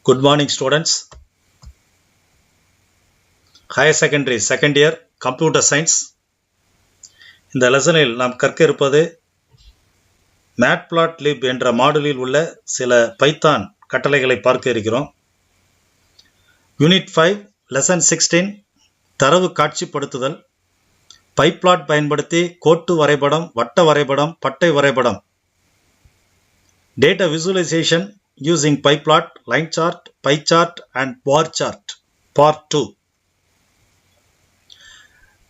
Good morning, students. Higher secondary second year computer science. இந்த லெசனில் நாம் கற்க இருப்பது matplotlib என்ற மாடலில் உள்ள சில பைத்தான் கட்டளைகளை பார்க்க இருக்கிறோம். யூனிட் 5 லெசன் 16 தரவு காட்சிப்படுத்துதல். பைப்ளாட் பயன்படுத்தி கோட்டு வரைபடம், வட்ட வரைபடம், பட்டை வரைபடம். Data visualization using pieplot, line chart, pie chart and bar chart. Part 2.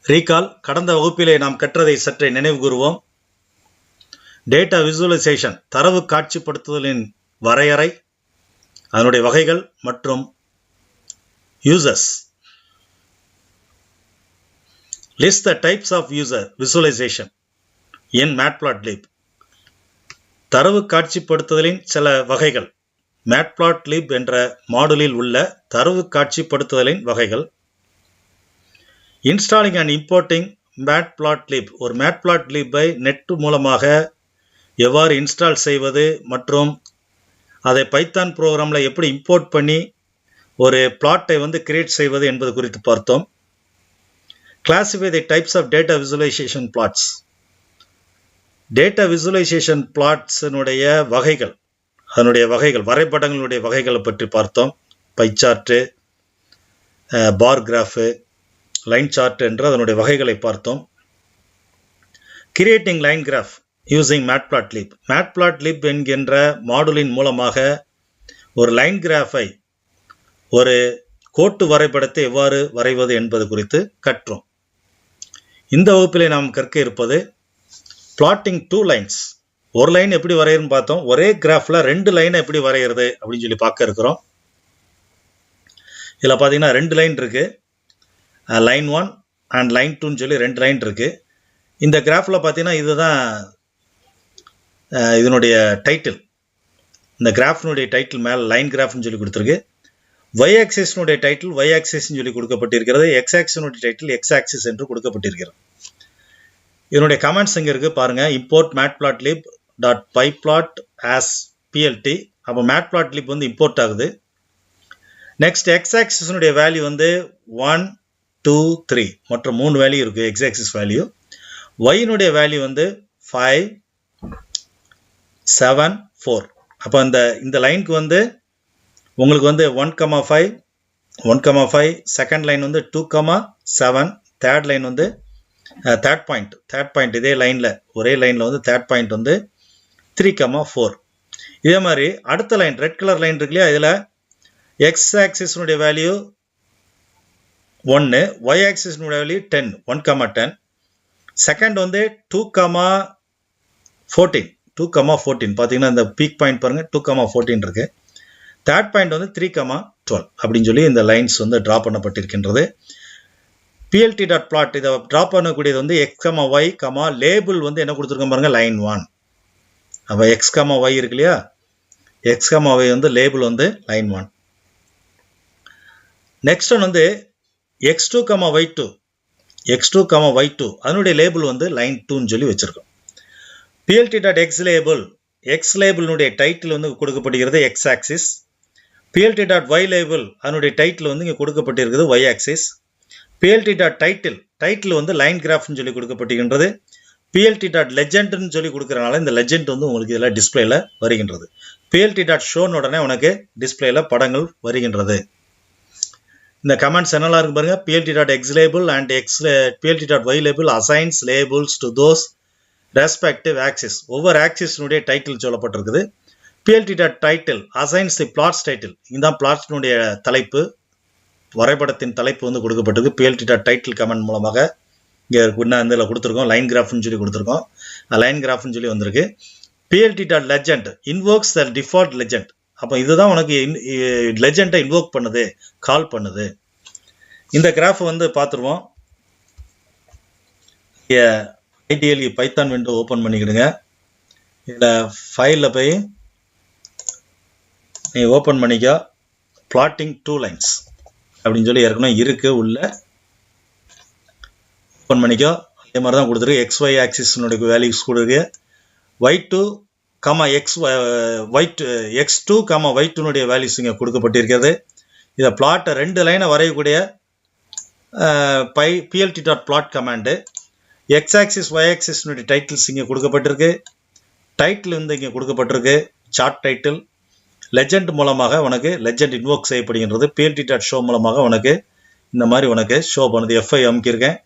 Recall, கடந்த வகுப்பிலே நாம் கற்றதை சற்றே நினைவு கூறுவோம். Data visualization, தரவு காட்சிப்படுத்துதலின் வரையறை, அதனுடைய வகைகள் மற்றும் users. List the types of user visualization in matplotlib. தரவு காட்சிப்படுத்துதலின் சில வகைகள். matplotlib என்ற மாடலில் உள்ள தரவு காட்சிப்படுத்துதலின் வகைகள். Installing and importing matplotlib. ஒரு matplotlib-ஐ நெட் மூலமாக எவ்வாறு இன்ஸ்டால் செய்வது மற்றும் அதை பைத்தான் ப்ரோக்ராமில் எப்படி இம்போர்ட் பண்ணி ஒரு பிளாட்டை கிரியேட் செய்வது என்பது குறித்து பார்த்தோம். Classify the types of data visualization plots. Data visualization பிளாட்ஸினுடைய வகைகள், அதனுடைய வகைகள், வரைபடங்களுடைய வகைகளை பற்றி பார்த்தோம். Pie chart, bar graph, line chart என்ற அதனுடைய வகைகளை பார்த்தோம். Creating line graph using matplotlib. matplotlib என்கின்ற மாடலின் மூலமாக ஒரு லைன் கிராஃபை, ஒரு கோட்டு வரைபடத்தை எவ்வாறு வரைவது என்பது குறித்து கற்றோம். இந்த வகுப்பிலே நாம் கற்க இருப்பது plotting two lines. ஒரு லைன் எப்படி வரையறதுன்னு பார்த்தோம். ஒரே கிராஃப்ல ரெண்டு லைனை எப்படி வரைகிறது அப்படின்னு சொல்லி பார்க்க இருக்கிறோம். இதில் பார்த்தீங்கன்னா ரெண்டு லைன் இருக்கு, லைன் 1 அண்ட் லைன் 2ன்னு சொல்லி ரெண்டு லைன் இருக்கு. இந்த கிராஃபில் பார்த்தீங்கன்னா இதுதான் இதனுடைய டைட்டில். இந்த கிராஃபினுடைய டைட்டில் மேலே லைன் கிராஃப்னு சொல்லி கொடுத்துருக்கு. ஒய் ஆக்சிஸினுடைய டைட்டில் ஒய் ஆக்சிஸ்ன்னு சொல்லி கொடுக்கப்பட்டிருக்கிறது. எக்ஸ் ஆக்சிஸினுடைய டைட்டில் எக்ஸ் ஆக்சிஸ் என்று கொடுக்கப்பட்டிருக்கிறது. இதனுடைய கமெண்ட்ஸ் இங்கே இருக்குது பாருங்கள். import matplotlib .pyplot as plt. அப்போ matplotlib இம்போர்ட் ஆகுது. நெக்ஸ்ட் எக்ஸ் ஆக்சிஸினுடைய வேல்யூ 1 2 3 மற்றும் 3 வேல்யூ இருக்குது எக்ஸ் ஆக்சிஸ் வேல்யூ. ஒய்னுடைய வேல்யூ 5 7 4. அப்போ இந்த லைனுக்கு உங்களுக்கு 1,5 1,5, second line 2,7, third line third point இதே லைனில் ஒரே லைனில் தேர்ட் பாயிண்ட் 3,4. இதே மாதிரி அடுத்த லைன் ரெட் கலர் லைன் இருக்கு இல்லையா, இதில் எக்ஸ் ஆக்சிஸினுடைய வேல்யூ 1, ஒய் ஆக்சிஸினுடைய வேல்யூ 10 1,10. செகண்ட் 2,14 பார்த்தீங்கன்னா இந்த பீக் பாயிண்ட் பாருங்கள் 2,14 இருக்கு. தேர்ட் பாயிண்ட் 3,12 அப்படின்னு சொல்லி இந்த லைன்ஸ் ட்ரா பண்ணப்பட்டிருக்கின்றது. plt.plot இதை ட்ரா பண்ணக்கூடியது x, y, லேபிள் என்ன கொடுத்துருக்கோம் பாருங்க, லைன் 1. அப்போ x, y இருக்கு இல்லையா, x, y label line 1. Next one x2, y2, x2, y2 அதனுடைய லேபிள் லைன் 2ன்னு சொல்லி வச்சிருக்கோம். plt.x லேபிள், x லேபிளுடைய டைட்டில் கொடுக்கப்படுகிறது x ஆக்சிஸ். plt.y லேபிள் அதனுடைய டைட்டில் இங்கே கொடுக்கப்பட்டிருக்கிறது y ஆக்சிஸ். plt.title லைன் கிராஃப்னு சொல்லி கொடுக்கப்பட்டிருக்கின்றது. plt.legendன்னு சொல்லி கொடுக்கறனால இந்த லெஜெண்ட் உங்களுக்கு இதில் டிஸ்பிளேல வருகின்றது. plt.shown உடனே உனக்கு டிஸ்பிளேல படங்கள் வருகின்றது. இந்த கமெண்ட்ஸ் என்னெல்லாம் இருக்கு பாருங்க. plt.x label and plt.y label assigns labels to those respective axis. ஒவ்வொரு ஆக்சிஸினுடைய டைட்டில் சொல்லப்பட்டிருக்குது. plt.title assigns the plots title. இதுதான் பிளாட்ஸ்னுடைய தலைப்பு, வரைபடத்தின் தலைப்பு கொடுக்கப்பட்டது. plt.title கமெண்ட் மூலமாக இங்கே இதில் கொடுத்துருக்கோம். லைன் கிராஃப்னு சொல்லி கொடுத்துருக்கோம். லைன் கிராஃப்னு சொல்லி வந்திருக்கு. plt.legend invokes the default legend. அப்போ இதுதான் உனக்கு லெஜெண்டை இன்வோக் பண்ணுது, கால் பண்ணுது. இந்த கிராஃப் பார்த்துருவோம். ஐடிஎல்இ பைத்தான் விண்டோ ஓப்பன் பண்ணிக்கிடுங்க. இதில் ஃபைலில் போய் நீ ஓப்பன் பண்ணிக்க. பிளாட்டிங் டூ லைன்ஸ் அப்படின்னு சொல்லி ஏற்கனவே இருக்கு, உள்ள ஓப்பன் பண்ணிக்கோ. அதே மாதிரி தான் கொடுத்துருக்கு. XY ஆக்சிஸினுடைய வேல்யூஸ் கொடுக்கு. Y2, comma x2 comma y2 values இங்கே கொடுக்கப்பட்டிருக்கிறது. இதை பிளாட்டை 2 லைனை வரையக்கூடிய PLT dot plot command. X axis Y axis titles இங்கே கொடுக்கப்பட்டிருக்கு. டைட்டில் வந்து இங்கே கொடுக்கப்பட்டிருக்கு, சார்ட் டைட்டில். லெஜெண்ட் மூலமாக உனக்கு லெஜெண்ட் இன்வோக் செய்யப்படுகின்றது. PLT டாட் ஷோ மூலமாக உனக்கு இந்த மாதிரி உனக்கு ஷோ பண்ணுது. F5 அமுக்கியிருக்கேன்.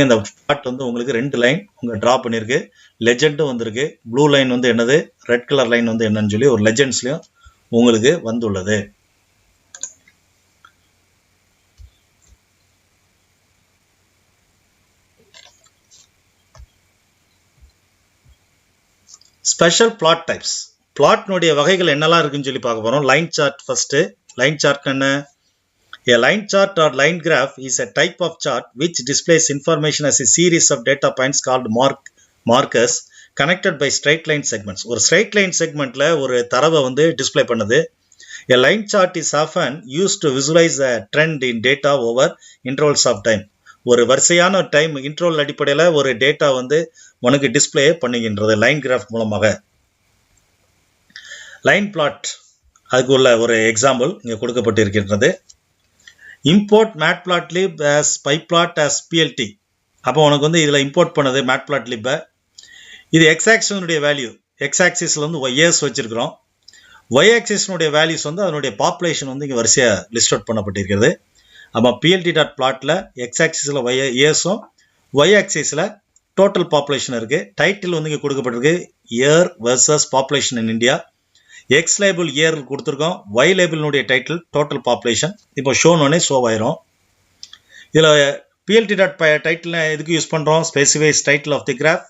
இந்த பிளாட் வந்து உங்களுக்கு 2 லைன் உங்க டிரா பண்ணியிருக்கு. லெஜெண்டும் வந்திருக்கு. ப்ளூ லைன் வந்து என்னது, ரெட் கலர் லைன் வந்து என்னன்னு சொல்லி ஒரு லெஜெண்ட்ஸ்லையும் உங்களுக்கு வந்துள்ளது. Special plot types. பிளாட்னுடைய வகைகள் என்னெல்லாம் இருக்குன்னு சொல்லி பார்க்க போறோம். Line chart first. Line chart என்ன? A line chart or line graph is a type of chart which displays information as a series of data points called markers connected by straight line segments. ஒரு straight line segmentல ஒரு தரவை வந்து display பண்ணுது. A line chart is often used to visualize a trend in data over intervals of time. ஒரு வரிசையான time interval அடிப்படையில் ஒரு data வந்து உனக்கு டிஸ்பிளே பண்ணுகின்றது லைன் கிராஃப் மூலமாக. லைன் பிளாட் அதுக்கு உள்ள ஒரு எக்ஸாம்பிள் இங்கே கொடுக்கப்பட்டிருக்கின்றது. Import matplotlib as pyplot as PLT. அப்போ உனக்கு வந்து இதில் இம்போர்ட் பண்ணது மேட்பிளாட்லிப்பை. இது எக்ஸ் ஆக்சிஸினுடைய வேல்யூ. எக்ஸ் ஆக்சிஸில் வந்து இயர்ஸ் வச்சிருக்கிறோம். ஒய் ஆக்சிஸினுடைய வேல்யூஸ் வந்து அதனுடைய பாப்புலேஷன் வந்து இங்கே வரிசையாக லிஸ்ட் அவுட் பண்ணப்பட்டிருக்கிறது. அப்போ PLT டாட் பிளாட்டில் எக்ஸ் ஆக்சிஸில் இயர்ஸும் ஒய் ஆக்சிஸில் டோட்டல் பாப்புலேஷன் இருக்குது. டைட்டில் வந்து இங்கே கொடுக்கப்பட்டிருக்கு, year versus population in India. X label year கொடுத்துருக்கோம். ஒய் லேபிளினுடைய டைட்டில் டோட்டல் பாப்புலேஷன். இப்போ ஷோனோடனே ஷோ ஆயிரும். இதில் PLT டாட் டைட்டில் எதுக்கு யூஸ் பண்ணுறோம்? Specifies title of the graph.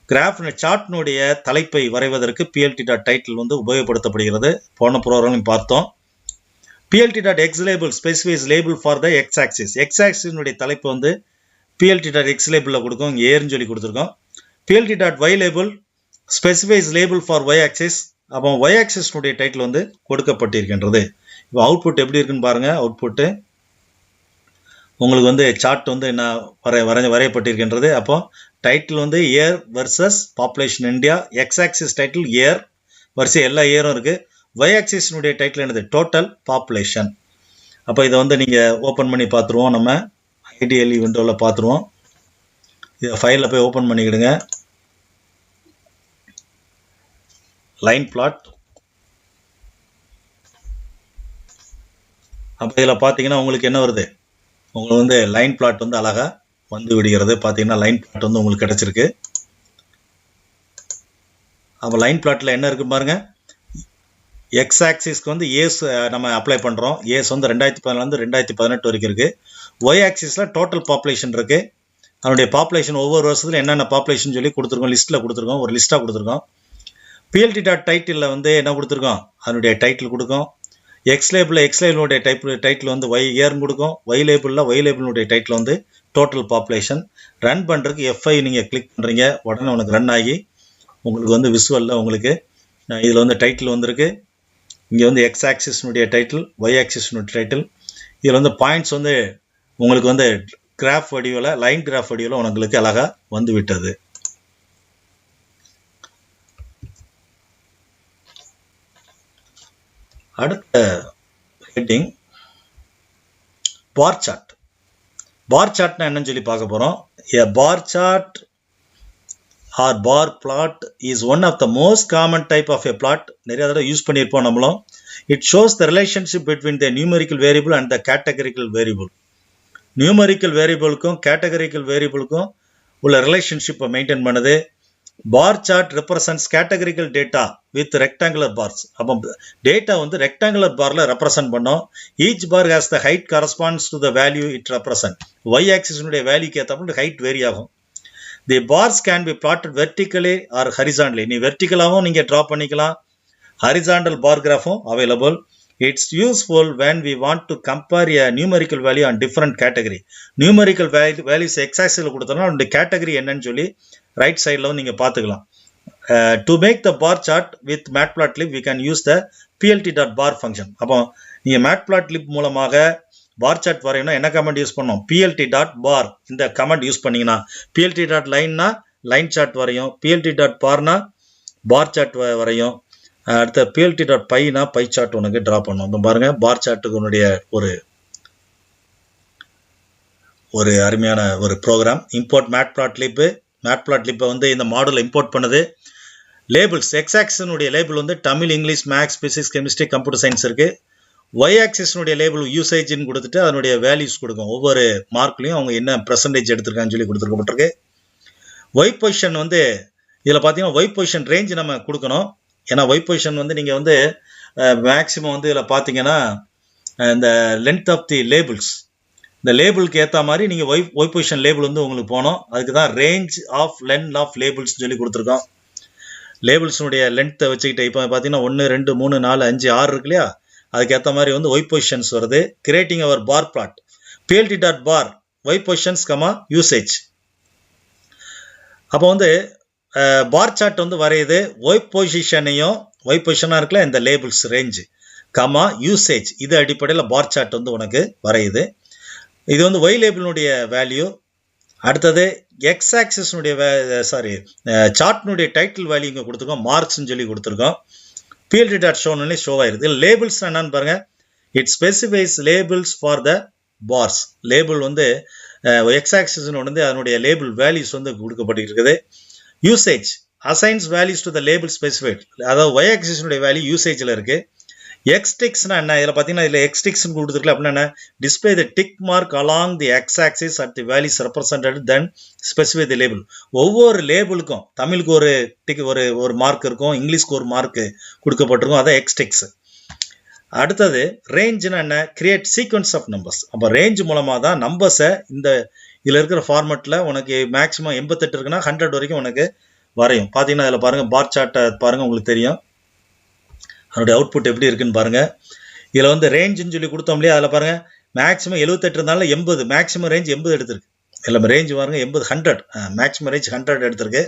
Graph சார்ட்னுடைய தலைப்பை வரைவதற்கு PLT டாட் டைட்டில் வந்து உபயோகப்படுத்தப்படுகிறது. போன ப்ரோக்ராம் பார்த்தோம். PLT dot X label specifies label for the X axis. X ஆக்சிஸினுடைய தலைப்பு வந்து PLT டாட் எக்ஸ் லேபிளில் கொடுக்கும், இங்கே ஏர்னு சொல்லி கொடுத்துருக்கோம். PLT dot Y label specifies label for Y axis. அப்போ ஒய் ஆக்சிஸ்னுடைய டைட்டில் வந்து கொடுக்கப்பட்டிருக்கின்றது. இப்போ அவுட்புட் எப்படி இருக்குன்னு பாருங்க. அவுட்புட்டு உங்களுக்கு வந்து சார்ட் வந்து என்ன வரையப்பட்டிருக்கின்றது. அப்போ டைட்டில் வந்து year versus population India. X axis title year, வரிசை எல்லா இயரும் இருக்கு. ஒய் ஆக்சிஸ்னுடைய டைட்டில் என்னது? Total population. அப்போ இதை வந்து நீங்கள் ஓப்பன் பண்ணி பார்த்துருவோம். நம்ம ஐடிஎல்இ விண்டோவில் பார்த்துருவோம். இதை ஃபைலில் போய் ஓப்பன் பண்ணிக்கிடுங்க. Line plot. அப்போ இதில் பார்த்தீங்கன்னா உங்களுக்கு என்ன வருது? உங்களுக்கு வந்து லைன் பிளாட் வந்து அழகாக வந்து விடுகிறது. பார்த்தீங்கன்னா லைன் பிளாட் வந்து உங்களுக்கு கிடைச்சிருக்கு. அப்போ லைன் பிளாட்டில் என்ன இருக்கு பாருங்க. எக்ஸ் ஆக்சிஸ்க்கு வந்து ஏஸ் நம்ம அப்ளை பண்ணுறோம். ஏஸ் வந்து 2014 2018 வரைக்கும் இருக்குது. ஒய் ஆக்சிஸில் டோட்டல் பாப்புலேஷன் இருக்குது. அதனுடைய பாப்புலேஷன் ஒவ்வொரு வருஷத்துல என்னென்ன பாப்புலேஷன் சொல்லி கொடுத்துருக்கோம், லிஸ்ட்டில் கொடுத்துருக்கோம், ஒரு லிஸ்ட்டாக கொடுத்துருக்கோம். PLT டாட் டைட்டிலில் வந்து என்ன கொடுத்துருக்கோம்? அதனுடைய டைட்டில் கொடுக்கும். எக்ஸ் லேபிளுடைய டைட்டில் வந்து ஒய் இயர்னு கொடுக்கும். ஒய் லேபிளுடைய டைட்டில் வந்து டோட்டல் பாப்புலேஷன். ரன் பண்ணுறதுக்கு F5 நீங்கள் கிளிக் பண்ணுறீங்க, உடனே உனக்கு ரன் ஆகி உங்களுக்கு வந்து விசுவலில் உங்களுக்கு இதில் வந்து டைட்டில் வந்துருக்கு. இங்கே வந்து எக்ஸ் ஆக்சிஸ்னுடைய டைட்டில், ஒய் ஆக்சிஸ்னுடைய டைட்டில். இதில் வந்து பாயிண்ட்ஸ் வந்து உங்களுக்கு வந்து கிராஃப் வடிவில், லைன் கிராஃப் வடிவில் உங்களுக்கு அழகாக வந்து விட்டது. அடுத்த ஹெட்டிங் பார் சார்ட். பார் சார்ட்னா என்னன்னு சொல்லி பார்க்க போகிறோம். A bar chart or bar plot is one of the most common type of a plot. நிறைய தடவை யூஸ் பண்ணியிருப்போம் நம்மளும். It shows the relationship between the numerical variable and the categorical variable. Numerical வேரியபிளுக்கும் கேட்டகரிக்கல் வேரியபிளுக்கும் உள்ள ரிலேஷன்ஷிப்பை மெயின்டைன் பண்ணுது. Bar chart represents categorical data with rectangular bars. அப்போ டேட்டா வந்து ரெக்டாங்குலர் பார்ல ரெப்ரசன்ட் பண்ணோம். Each bar has the height corresponds to the value it represent. Y ஆக்சிஸினுடைய வேல்யூக்கு ஏற்ற ஹைட் வேரி ஆகும். The bars can be plotted vertically or horizontally. நீ வெர்டிக்கலாகவும் நீங்கள் ட்ரா பண்ணிக்கலாம், ஹரிசாண்டல் பார் கிராஃபும் available. It's useful when we want to compare a numerical value on different category. Numerical values x-axis கொடுத்தோம்னா அந்த கேட்டகரி என்னன்னு சொல்லி ரைட் சைடில் நீங்க பார்த்துக்கலாம். To make the bar chart with matplotlib we can use the plt.bar function. அப்போ நீங்க matplotlib மூலமாக பார் சார்ட் வரையணும்னா என்ன கமெண்ட் யூஸ் பண்ணோம்? plt.bar இந்த கமெண்ட் யூஸ் பண்ணீங்கன்னா plt.line லைன் சார்ட் வரையும், plt.bar பார் சார்ட் வரையும். அடுத்த பிஎல்டி டாட் பைனா பை சார்ட் உனக்கு ட்ரா பண்ணும். பாருங்க, பார் சார்ட்டுக்கு உன்னுடைய ஒரு அருமையான ஒரு ப்ரோக்ராம். இம்போர்ட் மேட்பிளாட்லிப்பை வந்து இந்த மாடலை இம்போர்ட் பண்ணுது. லேபிள்ஸ், எக்ஸ் ஆக்சிஸினுடைய லேபிள் வந்து Tamil, English, maths, physics, chemistry, computer science இருக்கு. ஒய் ஆக்சிஸினுடைய லேபிள் யூசேஜ்னு கொடுத்துட்டு அதனுடைய வேல்யூஸ் கொடுக்கும். ஒவ்வொரு மார்க்லையும் அவங்க என்ன பெர்சன்டேஜ் எடுத்திருக்கான்னு சொல்லி கொடுத்துருக்கப்பட்டிருக்கு. ஒய் பொசிஷன் வந்து இதில் பார்த்தீங்கன்னா ஒய் பொசிஷன் ரேஞ்ச் நம்ம கொடுக்கணும். ஏன்னா ஒய் பொசிஷன் வந்து நீங்கள் வந்து மேக்சிமம் வந்து இதில் பார்த்தீங்கன்னா இந்த லென்த் ஆஃப் தி லேபிள்ஸ், இந்த லேபிளுக்கு ஏற்ற மாதிரி நீங்கள் ஒய் பொசிஷன் லேபிள் வந்து உங்களுக்கு போகணும். அதுக்கு தான் range of length of labels சொல்லி கொடுத்துருக்கோம். லேபிள்ஸுடைய லென்த்தை வச்சுக்கிட்டு இப்போ பார்த்தீங்கன்னா 1, 2, 3, 4, 5, 6 இருக்கு இல்லையா, அதுக்கேற்ற மாதிரி வந்து ஒய் பொசிஷன்ஸ் வருது. கிரியேட்டிங் அவர் பார் பிளாட், பிஎல்டி டாட் பார் ஒய் பொசிஷன்ஸ் கமா யூசேஜ். அப்போ வந்து பார் சார்ட் வந்து வரையுது. ஒய் பொசிஷனாக இருக்குல்ல இந்த லேபிள்ஸ் ரேஞ்சு கமா யூசேஜ், இது அடிப்படையில் பார் சார்ட் வந்து உனக்கு வரையுது. இது வந்து ஒய் லேபிளுடைய வேல்யூ. அடுத்தது எக்ஸ் ஆக்சிஸ்னுடைய சார்ட்னுடைய டைட்டில் வேல்யூ இங்கே கொடுத்துருக்கோம், மார்க்ஸ்ன்னு சொல்லி கொடுத்துருக்கோம். பிஎல்டி டாட் ஷோன்னு ஷோ ஆயிருது. இதில் லேபிள்ஸ் என்னன்னு பாருங்க, it specifies labels for the bars. Label வந்து எக்ஸ் ஆக்சிஸ்னு வந்து அதனுடைய லேபிள் வேல்யூஸ் வந்து கொடுக்கப்பட்டிருக்குது. Usage assigns values to the label specified, அதாவது ஒய் ஆக்சிஸ்னுடைய வேல்யூ யூசேஜில் இருக்கு. எக்ஸ்டிக்ஸ்னா என்ன, இதில் பார்த்தீங்கன்னா இதில் எக்ஸ்டிக்ஸ் கொடுத்துருக்கல அப்படின்னா என்ன, display the tick mark along the X axis at the values represented then specify the label. ஒவ்வொரு லேபிளுக்கும் தமிழுக்கு ஒரு டிக் ஒரு மார்க் இருக்கும், இங்கிலீஷ்க்கு ஒரு மார்க் கொடுக்கப்பட்டிருக்கும், அதான் எக்ஸ்டிக்ஸ். அடுத்தது ரேஞ்சுனா என்ன, கிரியேட் சீக்வன்ஸ் ஆஃப் நம்பர்ஸ். அப்போ ரேஞ்ச் மூலமாக தான் நம்பர்ஸை இந்த இதில் இருக்கிற ஃபார்மெட்டில் உனக்கு மேக்ஸிமம் 88 இருக்குன்னா 100 வரைக்கும் உனக்கு வரையும். பார்த்தீங்கன்னா இதில் பாருங்கள், பார் சார்ட்டை பாருங்கள், உங்களுக்கு தெரியும் அதனுடைய அவுட்புட் எப்படி இருக்குன்னு பாருங்க. இதில் வந்து ரேஞ்சுன்னு சொல்லி கொடுத்தோம் இல்லையா, அதில் பாருங்க மேக்ஸிமம் 78 இருந்தாலும் 80, மேக்ஸிமம் ரேஞ்ச் 80 எடுத்திருக்கு. இல்லை ரேஞ்ச் பாருங்க 80, 100 மேக்ஸிமம் ரேஞ்ச் 100 எடுத்திருக்கு.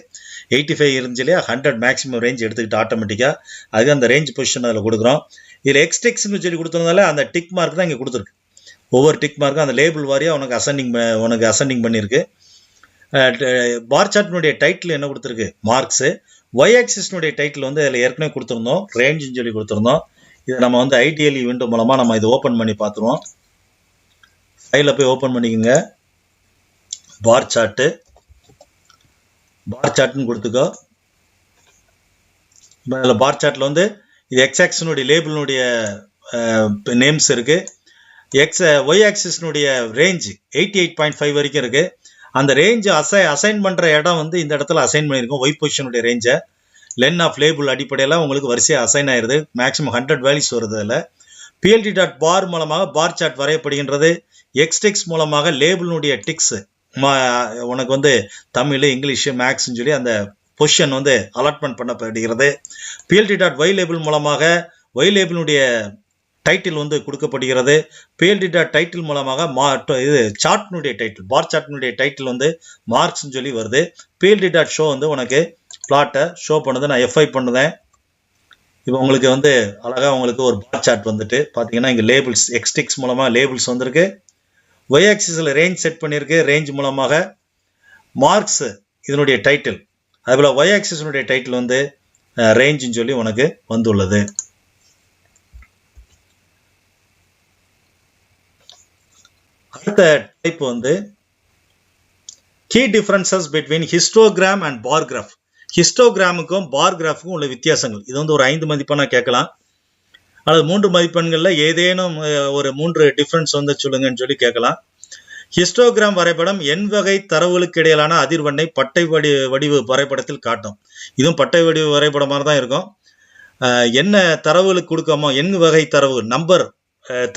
85 இருந்துச்சு இல்லையா, 100 மேக்ஸிமம் ரேஞ்ச் எடுத்துக்கிட்டு ஆட்டோமேட்டிக்காக அதுக்கு அந்த ரேஞ்ச் பொசிஷன் அதில் கொடுக்குறோம். இதில் எக்ஸ்டிக்ஸ்னு சொல்லி கொடுத்ததுனால அந்த டிக் மார்க் தான் இங்கே கொடுத்துருக்கு. ஒவ்வொரு டிக் மார்க்கும் அந்த லேபிள் வாரியாக உனக்கு அசெண்டிங் பண்ணியிருக்கு. பார் சார்ட்னுடைய டைட்டில் என்ன கொடுத்துருக்கு, மார்க்ஸு. ஒய் ஆக்சிஸ்னுடைய டைட்டில் வந்து அதில் ஏற்கனவே கொடுத்துருந்தோம், ரேஞ்சுன்னு சொல்லி கொடுத்துருந்தோம். இதை நம்ம வந்து ஐடிஎல் விண்டோ மூலமாக நம்ம இதை ஓப்பன் பண்ணி பார்த்துருவோம். ஃபைலில் போய் ஓப்பன் பண்ணிக்கோங்க. பார் சார்ட்டுன்னு கொடுத்துக்கோ. அதில் பார் சார்ட்டில் வந்து இது எக்ஸ் ஆக்சிஸ்னுடைய லேபிளினுடைய நேம்ஸ் இருக்குது. ஒய் ஆக்சிஸ்னுடைய ரேஞ்சு 88.5 வரைக்கும் இருக்குது. அந்த ரேஞ்சை அசைன் பண்ணுற இடம் வந்து இந்த இடத்துல அசைன் பண்ணியிருக்கோம். ஒய் பொசிஷனுடைய ரேஞ்சை லென் ஆஃப் லேபிள் அடிப்படையில் உங்களுக்கு வரிசையாக அசைன் ஆயிடுது. மேக்ஸிமம் 100 வேல்யூஸ் வருது. அதில் பிஎல்டி டாட் பார் மூலமாக பார் சார்ட் வரையப்படுகின்றது. எக்ஸ்டிக்ஸ் மூலமாக லேபிளுடைய டிக்ஸு உனக்கு வந்து தமிழ், இங்கிலீஷு, மேக்ஸ்ன்னு சொல்லி அந்த பொசிஷன் வந்து அலாட்மெண்ட் பண்ணப்படுகிறது. பிஎல்டி டாட் ஒய் லேபிள் மூலமாக ஒய் லேபிளுடைய டைட்டில் வந்து கொடுக்கப்படுகிறது. பிஎல்டி டாட் டைட்டில் மூலமாக இது சார்ட்னுடைய டைட்டில், பார் சார்ட்னுடைய டைட்டில் வந்து மார்க்ஸ்ன்னு சொல்லி வருது. பிஎல்டி டாட் ஷோ வந்து உனக்கு பிளாட்டை ஷோ பண்ணுது. நான் F5 பண்ணுதேன். இப்போ உங்களுக்கு வந்து அழகாக உங்களுக்கு ஒரு பார் சார்ட் வந்துட்டு பார்த்தீங்கன்னா இங்கே லேபிள்ஸ் எக்ஸ்டிக்ஸ் மூலமாக லேபிள்ஸ் வந்திருக்கு. ஒய் ஆக்சிஸில் ரேஞ்ச் செட் பண்ணியிருக்கு. ரேஞ்ச் மூலமாக மார்க்ஸ் இதனுடைய டைட்டில், அதுபோல் ஒய் ஆக்சிஸினுடைய டைட்டில் வந்து ரேஞ்சுன்னு சொல்லி உனக்கு வந்துள்ளது. அடுத்த டைப் வந்து key differences between histogram and bar graph. ஹிஸ்டோகிராமுக்கும் பார் கிராஃபுக்கும் உள்ள வித்தியாசங்கள், இது வந்து ஒரு 5 மதிப்பெண்ணா கேட்கலாம், அல்லது 3 மதிப்பெண்களில் ஏதேனும் ஒரு 3 டிஃபரன்ஸ் வந்து சொல்லுங்கன்னு சொல்லி கேட்கலாம். ஹிஸ்டோகிராம் வரைபடம் N வகை தரவுகளுக்கு இடையிலான அதிர்வெண்ணை பட்டை வடிவு வரைபடத்தில் காட்டும். இதுவும் பட்டை வடிவு வரைபடமாக தான் இருக்கும். என்ன தரவுகளுக்கு கொடுக்காமோ N வகை தரவு நம்பர்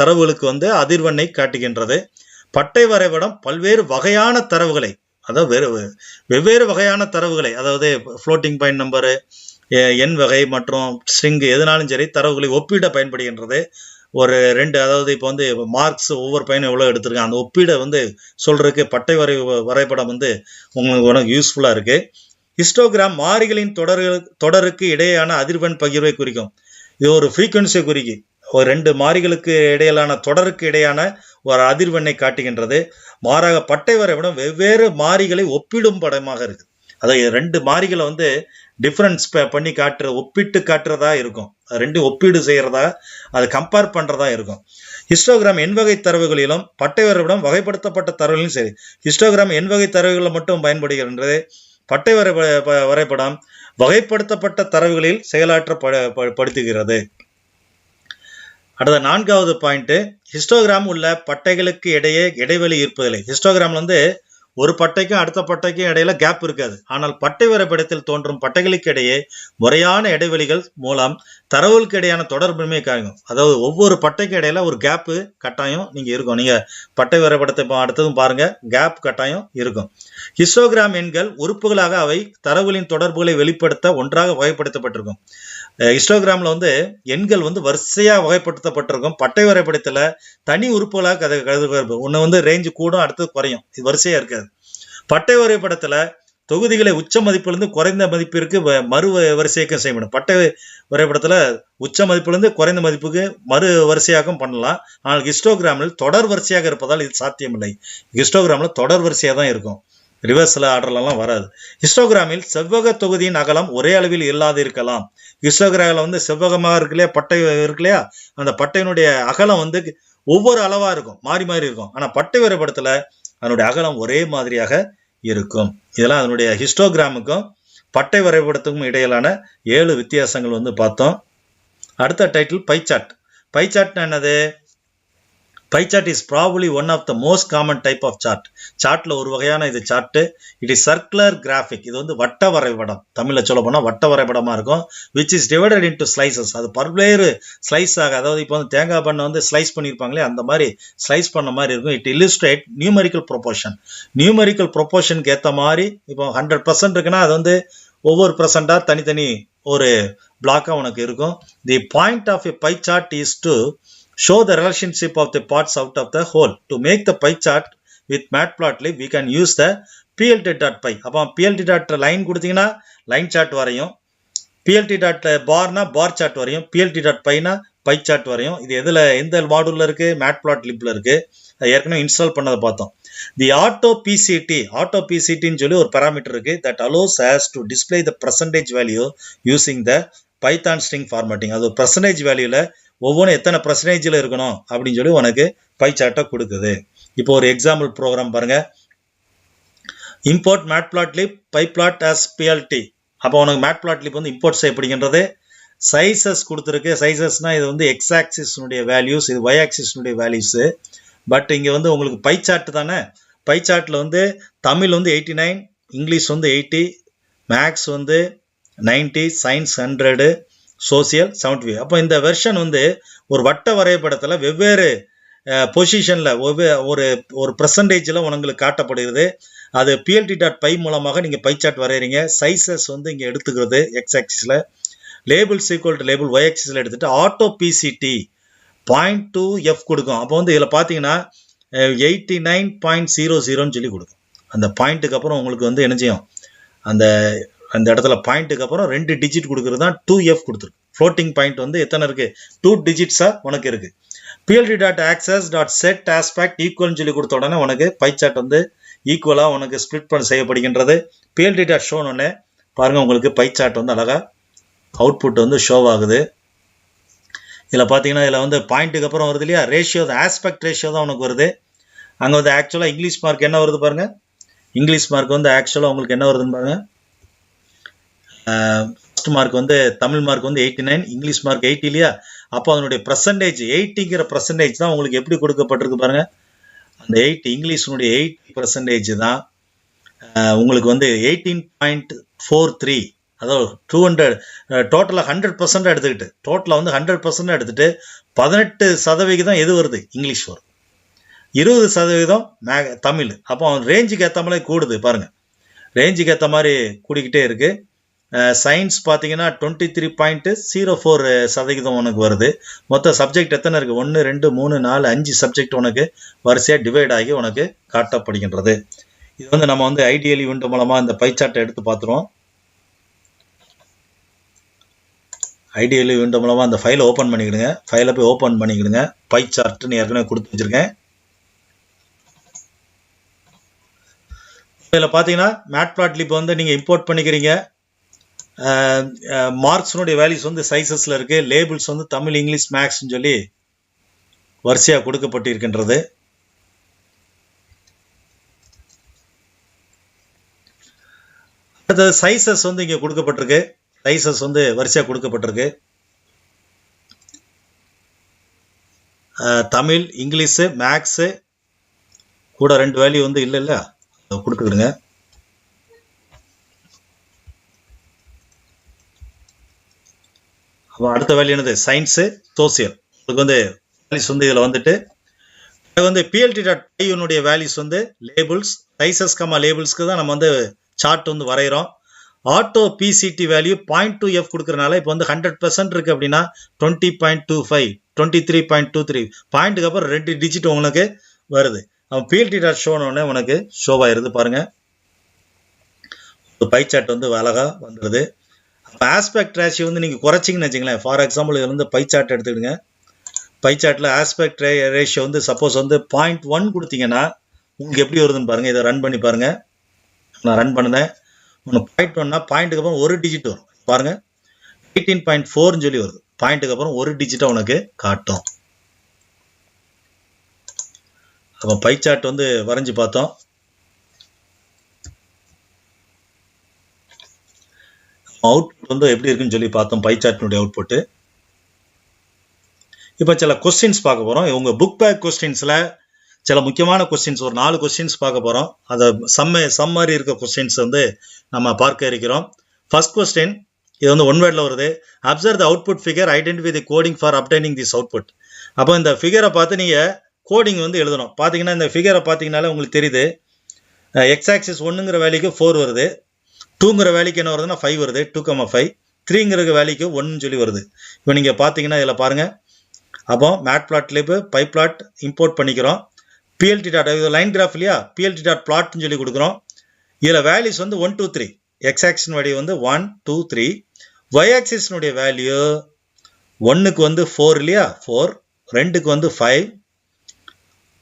தரவுகளுக்கு வந்து அதிர்வெண்ணை காட்டுகின்றது. பட்டை வரைபடம் பல்வேறு வகையான தரவுகளை, அதாவது வெவ்வேறு வகையான தரவுகளை, அதாவது ஃப்ளோட்டிங் பாயிண்ட் நம்பரு, எண் வகை மற்றும் ஸ்ட்ரிங் எதுனாலும் சரி தரவுகளை ஒப்பிட பயன்படுகின்றது. ஒரு 2, அதாவது இப்போ வந்து மார்க்ஸ் ஒவ்வொரு பையனும் எவ்வளோ எடுத்திருக்காங்க அந்த ஒப்பீடை வந்து சொல்றதுக்கு பட்டை வரைபடம் வந்து உனக்கு யூஸ்ஃபுல்லாக இருக்கு. ஹிஸ்டோகிராம் மாறிகளின் தொடருக்கு இடையேயான அதிர்வெண் பகிர்வை குறிக்கும். இது ஒரு ஃப்ரீக்வன்சியை குறிக்கும். ஒரு 2 மாறிகளுக்கு இடையிலான தொடருக்கு இடையான ஒரு அதிர்வெண்ணை காட்டுகின்றது. மாறாக பட்டை வரைபடம் வெவ்வேறு மாறிகளை ஒப்பிடும் படமாக இருக்கு. அதாவது ரெண்டு மாறிகளை வந்து டிஃபரன்ஸ் பண்ணி காட்டுற ஒப்பிட்டு காட்டுறதா இருக்கும். ரெண்டும் ஒப்பீடு செய்யறதா, அதை கம்பேர் பண்றதா இருக்கும். ஹிஸ்டோகிராம் எண் வகை தரவுகளிலும் பட்டை வரைபடம் வகைப்படுத்தப்பட்ட தரவுகளிலும் சரி. ஹிஸ்டோகிராம் எண் வகை தரவுகளில் மட்டும் பயன்படுகின்றது. பட்டை வரைபடம் வகைப்படுத்தப்பட்ட தரவுகளில் செயலாற்றப்படுத்துகிறது. அடுத்த 4வது பாயிண்ட், ஹிஸ்டோகிராம் உள்ள பட்டைகளுக்கு இடையே இடைவெளி இருப்பதில்லை. ஹிஸ்டோகிராம்ல வந்து ஒரு பட்டைக்கும் அடுத்த பட்டைக்கும் இடையில கேப் இருக்காது. ஆனால் பட்டை வரைபடத்தில் தோன்றும் பட்டைகளுக்கு இடையே முறையான இடைவெளிகள் மூலம் தரவுகளுக்கு இடையான தொடர்புமே காணும். அதாவது ஒவ்வொரு பட்டைக்கு இடையில ஒரு கேப்பு கட்டாயம் நீங்க இருக்கும். நீங்க பட்டை வரைபடத்தை அடுத்ததும் பாருங்க, கேப் கட்டாயம் இருக்கும். ஹிஸ்டோகிராம் எண்கள் உறுப்புகளாக அவை தரவுகளின் தொடர்புகளை வெளிப்படுத்த ஒன்றாக வகைப்படுத்தப்பட்டிருக்கும். ஹிஸ்டோகிராம்ல வந்து எண்கள் வந்து வரிசையா வகைப்படுத்தப்பட்டிருக்கும். பட்டை வரைபடத்துல தனி உறுப்புகளாக ஒண்ணு வந்து ரேஞ்சு கூடும், அடுத்தது குறையும். இது வரிசையா இருக்காது. பட்டை வரைபடத்துல தொகுதிகளை உச்ச மதிப்பிலிருந்து குறைந்த மதிப்பிற்கு மறு வரிசையாக்கம் செய்ய முடியும். பட்டை வரைபடத்துல உச்ச மதிப்பிலிருந்து குறைந்த மதிப்புக்கு மறு வரிசையாக்கம் பண்ணலாம். ஆனால் ஹிஸ்டோகிராமில் தொடர் வரிசையாக இருப்பதால் இது சாத்தியமில்லை. ஹிஸ்டோகிராம்ல தொடர் வரிசையா தான் இருக்கும், ரிவர்ஸ்ல ஆர்டர்லாம் வராது. ஹிஸ்டோகிராமில் செவ்வக தொகுதியின் அகலம் ஒரே அளவில் இல்லாது இருக்கலாம். ஹிஸ்டோகிராமில் வந்து செவ்வகமாக இருக்கு இல்லையா, பட்டை இருக்கு இல்லையா, அந்த பட்டையினுடைய அகலம் வந்து ஒவ்வொரு அளவா இருக்கும், மாறி மாறி இருக்கும். ஆனா பட்டை வரைபடத்துல அதனுடைய அகலம் ஒரே மாதிரியாக இருக்கும். இதெல்லாம் அதனுடைய ஹிஸ்டோகிராமுக்கும் பட்டை வரைபடத்துக்கும் இடையிலான 7 வித்தியாசங்கள் வந்து பார்த்தோம். அடுத்த டைட்டில் பை சார்ட். பை சார்ட்னா என்னது? Pie chart is probably one of the most common type of chart. சார்ட்ல ஒரு வகையான இது chart. It is circular graphic. இது வந்து வட்ட வரைபடம். தமிழ்ல சொல்ல போனா வட்ட வரைபடமா இருக்கும். Which is divided into slices. அது பல்வேறு ஸ்லைஸ் ஆக, அதாவது இப்போ வந்து தேங்காய் பண்ண வந்து ஸ்லைஸ் பண்ணியிருப்பாங்களே, அந்த மாதிரி ஸ்லைஸ் பண்ண மாதிரி இருக்கும். It illustrate numerical proportion. Numerical ப்ரொபோர்ஷனுக்கு ஏற்ற மாதிரி இப்போ 100% இருக்குன்னா அது வந்து ஒவ்வொரு பர்சன்டா தனித்தனி ஒரு பிளாக்கா உனக்கு இருக்கும். The point of a pie chart is to show the relationship of the parts out of the whole. To make the pie chart with matplotlib, we can use the plt.py. அப்போ plt. லைன் கொடுத்தீங்கன்னா line chart வரையும், plt.barனா bar chart வரையும், plt.pyனா pie chart வரையும். இது எந்த மாடூல்ல இருக்கு? matplotlibல இருக்கு. ஏற்கனவே இன்ஸ்டால் பண்ணதை பார்த்தோம். தி ஆட்டோ பிசிடின்னு சொல்லி ஒரு பாராமீட்டர் இருக்கு. That allows us to display the percentage value using the Python string formatting. அது percentage வேல்யூல ஒவ்வொன்றும் எத்தனை பர்சன்டேஜில் இருக்கணும் அப்படின்னு சொல்லி உனக்கு பை சார்ட்டை கொடுக்குது. இப்போ ஒரு எக்ஸாம்பிள் ப்ரோக்ராம் பாருங்க. Import matplotlib pyplot as plt. அப்போ உனக்கு மேட்பிளாட்லிப் வந்து இம்போர்ட் செய்யப்படுகின்றது. சைசஸ் கொடுத்துருக்கு. சைசஸ்னா இது வந்து எக்ஸ் ஆக்சிஸ்னுடைய வேல்யூஸ், இது ஒய் ஆக்சிஸ்னுடைய வேல்யூஸ். பட் இங்கே வந்து உங்களுக்கு பை சார்ட் தானே. பை சார்ட்டில் வந்து தமிழ் வந்து 89, இங்கிலீஷ் வந்து 80, மேக்ஸ் வந்து 90, சயின்ஸ் 100, சோசியல் 75. அப்போ இந்த வெர்ஷன் வந்து ஒரு வட்ட வரைபடத்தில் வெவ்வேறு பொசிஷனில் ஒரு பர்சன்டேஜில் உங்களுக்கு காட்டப்படுகிறது. அது plt.py மூலமாக நீங்கள் பை சார்ட் வரைகிறீங்க. சைசஸ் வந்து இங்கே எடுத்துக்கிறது எக்ஸ் ஆக்சிஸில், labels equal to label Y ஆக்சிஸில் எடுத்துட்டு ஆட்டோ பிசிடி 0.2f கொடுக்கும். அப்போ வந்து இதில் பார்த்தீங்கன்னா 89.00 சொல்லி கொடுக்கும். அந்த பாயிண்ட்டுக்கு அப்புறம் உங்களுக்கு வந்து என்ன செய்யும், அந்த இடத்துல பாயிண்ட்டுக்கு அப்புறம் 2 டிஜிட் கொடுக்குறது தான் 2f கொடுத்துருக்கு. ஃப்ளோட்டிங் பாயிண்ட் வந்து எத்தனை இருக்கு? 2 டிஜிட்ஸா உனக்கு இருக்கு. plt.access.set aspect ஈக்குவல்னு சொல்லி கொடுத்த உடனே உனக்கு பை சார்ட் வந்து ஈக்குவலா உனக்கு ஸ்பிளிட் பண்ண செய்யப்படுகின்றது. plt.show ஒன்று பாருங்க, உங்களுக்கு பை சார்ட் வந்து அழகா அவுட்புட் வந்து ஷோ ஆகுது. இதில் பார்த்தீங்கன்னா இதில் வந்து பாயிண்ட்டுக்கு அப்புறம் வருது இல்லையா, ரேஷியோ, ஆஸ்பெக்ட் ரேஷியோ தான் உனக்கு வருது. அங்கே வந்து ஆக்சுவலாக இங்கிலீஷ் மார்க் என்ன வருது பாருங்க. இங்கிலீஷ் மார்க் வந்து ஆக்சுவலாக உங்களுக்கு என்ன வருதுன்னு பாருங்க. ஃபர்ஸ்ட் மார்க் வந்து தமிழ் மார்க் வந்து 89, இங்கிலீஷ் மார்க் 80 இல்லையா. அப்போ அதனுடைய பர்சன்டேஜ் 80ங்கிற பர்சன்டேஜ் தான் உங்களுக்கு எப்படி கொடுக்கப்பட்டிருக்கு பாருங்க. அந்த 80 இங்கிலீஷினுடைய 80% தான் உங்களுக்கு வந்து 18.43. அதாவது 200 டோட்டலாக 100% எடுத்துக்கிட்டு, டோட்டலாக வந்து 100% எடுத்துட்டு 18% எது வருது? இங்கிலீஷ் வரும். 20% தமிழ். அப்போ ரேஞ்சுக்கு ஏற்ற மாதிரி கூடுது பாருங்க, ரேஞ்சுக்கு ஏற்ற மாதிரி கூடிக்கிட்டே இருக்கு. சயின்ஸ் பார்த்தீங்கன்னா 23.04% உனக்கு வருது. மொத்த சப்ஜெக்ட் எத்தனை இருக்கு? 1 2 3 4 5 சப்ஜெக்ட் உனக்கு வரிசையாக டிவைட் ஆகி உனக்கு காட்டப்படுகின்றது. இது வந்து நம்ம வந்து ஐடியலி விண்டோ மூலமா இந்த பை சார்ட்டை எடுத்து பார்த்துருவோம். ஐடியலி விண்டோ மூலமா அந்த ஃபைலை ஓப்பன் பண்ணிக்கிடுங்க. ஃபைலை போய் ஓப்பன் பண்ணிக்கிடுங்க. பை சார்ட்னு ஏற்கனவே கொடுத்து வச்சிருக்கேன். இதில் பார்த்தீங்கன்னா மேட்ப்ளாட்லிப் வந்து நீங்கள் இம்போர்ட் பண்ணிக்கிறீங்க. மார்க்ஸ்னுடைய வேல்யூஸ் வந்து சைஸஸில் இருக்குது. லேபிள்ஸ் வந்து தமிழ், இங்கிலீஷ், மேக்ஸ்ன்னு சொல்லி வரிசையாக கொடுக்கப்பட்டிருக்கின்றது. அடுத்தது சைஸஸ் வந்து இங்கே கொடுக்கப்பட்டிருக்கு. சைஸஸ் வந்து வரிசையாக கொடுக்கப்பட்டிருக்கு. தமிழ், இங்கிலீஷு, மேக்ஸு கூட 2 வேல்யூ வந்து இல்லை கொடுத்துக்கிடுங்க. அப்போ அடுத்த வேல்யூ என்னது? Science, social. உங்களுக்கு வந்து வேல்யூஸ் வந்து இதில் வந்துட்டு வந்து PLT.py வேல்யூஸ் வந்து லேபிள்ஸ், சைஸஸ் லேபிள்ஸ்க்கு தான் நம்ம வந்து சார்ட் வந்து வரைகிறோம். ஆட்டோ PCT வேல்யூ 0.2F கொடுக்கறனால இப்போ வந்து 100% இருக்கு அப்படின்னா 20.25, 23.23 பாயிண்ட்டுக்கு அப்புறம் 2 டிஜிட் உங்களுக்கு வருது. அவன் PLT.showனோடனே உனக்கு ஷோவாயிருது பாருங்க. பை சார்ட் வந்து அழகா வந்துடுது. அப்போ ஆஸ்பெக்ட் ரேஷியோ வந்து நீங்கள் குறைச்சிங்கன்னு வச்சுங்களேன். ஃபார் எக்ஸாம்பிள் இதில் வந்து பை சார்ட் எடுத்துக்கிடுங்க. பை சார்ட்டில் ஆஸ்பெக்ட் ரேஷியோ வந்து சப்போஸ் வந்து 0.1 கொடுத்தீங்கன்னா உங்களுக்கு எப்படி வருதுன்னு பாருங்கள். இதை ரன் பண்ணி பாருங்கள். நான் ரன் பண்ணுறேன். 0.1னா பாயிண்ட்டுக்கு அப்புறம் ஒரு டிஜிட் வரும் பாருங்கள். 18.4ன்னு சொல்லி வருது. பாயிண்ட்டுக்கு அப்புறம் ஒரு டிஜிட்டாக உனக்கு காட்டும். அப்போ பை சார்ட் வந்து வரைஞ்சி பார்த்தோம். அவுட்புட் வந்து எப்படி இருக்குன்னு சொல்லி பார்த்தோம். பை சார்ட்டினுடைய அவுட்புட்டு. இப்போ சில கொஸ்டின்ஸ் பார்க்க போகிறோம். உங்கள் புக் பேக் கொஸ்டின்ஸில் சில முக்கியமான கொஸ்டின்ஸ் ஒரு 4 கொஸ்டின்ஸ் பார்க்க போகிறோம். அதை சம்மரி இருக்க கொஸ்டின்ஸ் வந்து நம்ம பார்க்க இருக்கிறோம். ஃபர்ஸ்ட் கொஸ்டின் இது வந்து ஒன் வேர்டில் வருது. Observe the output figure, identify the coding for obtaining this output. அப்போ இந்த ஃபிகரை பார்த்து நீங்கள் கோடிங் வந்து எழுதணும். பார்த்தீங்கன்னா இந்த ஃபிகரை பார்த்தீங்கனாலே உங்களுக்கு தெரியுது. எக்ஸ் ஆக்சிஸ் 1ங்கிற வேல்யூக்கு 4 வருது. 2ங்கிற வேல்யூக்கு என்ன வருதுன்னா 5 வருது. 2,5. 3ங்கிற வேல்யூக்கு 1 சொல்லி வருது. இப்போ நீங்கள் பார்த்தீங்கன்னா இதில் பாருங்கள். அப்போ மேட்ப்ளாட்லிப் பைப்ளாட் இம்போர்ட் பண்ணிக்கிறோம். PLT லைன் கிராஃப் இல்லையா, PLT.plotன்னு சொல்லி கொடுக்குறோம். இதில் வேல்யூஸ் வந்து 1, 2, 3. எக்ஸ் ஆக்சிஸ் வேல்யூ வந்து 1, 2, 3. ஒய் ஆக்சிஸ்னுடைய வேல்யூ 1க்கு வந்து 4 இல்லையா, 4. 2க்கு வந்து 5.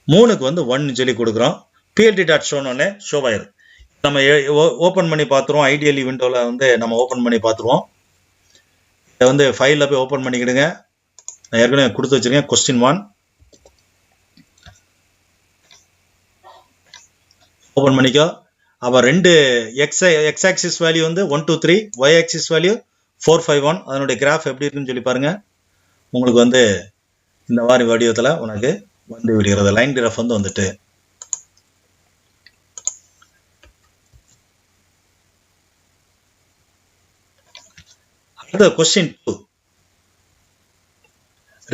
3க்கு வந்து 1 சொல்லி கொடுக்குறோம். PLT.showனோடனே ஷோ ஆயிரும். நம்ம ஓப்பன் பண்ணி பார்த்துருவோம். ஐடியலி விண்டோவில் வந்து நம்ம ஓப்பன் பண்ணி பார்த்துருவோம். இதை வந்து ஃபைலில் போய் ஓப்பன் பண்ணிக்கிடுங்க. நான் ஏற்கனவே கொடுத்து வச்சிருக்கேன். கொஸ்டின் 1 ஓப்பன் பண்ணிக்கோ. அப்போ 2 எக்ஸ் ஆக்சிஸ் வேல்யூ வந்து 1, 2, 3. Y axis value 4, 5, 1. அதனுடைய கிராஃப் எப்படி இருக்குன்னு சொல்லி பாருங்க. உங்களுக்கு வந்து இந்த மாதிரி வடிவத்தில் உனக்கு வந்து விடுகிறது. லைன் கிராஃப் வந்து வந்துட்டு அடுத்த கொஸ்டின் 2.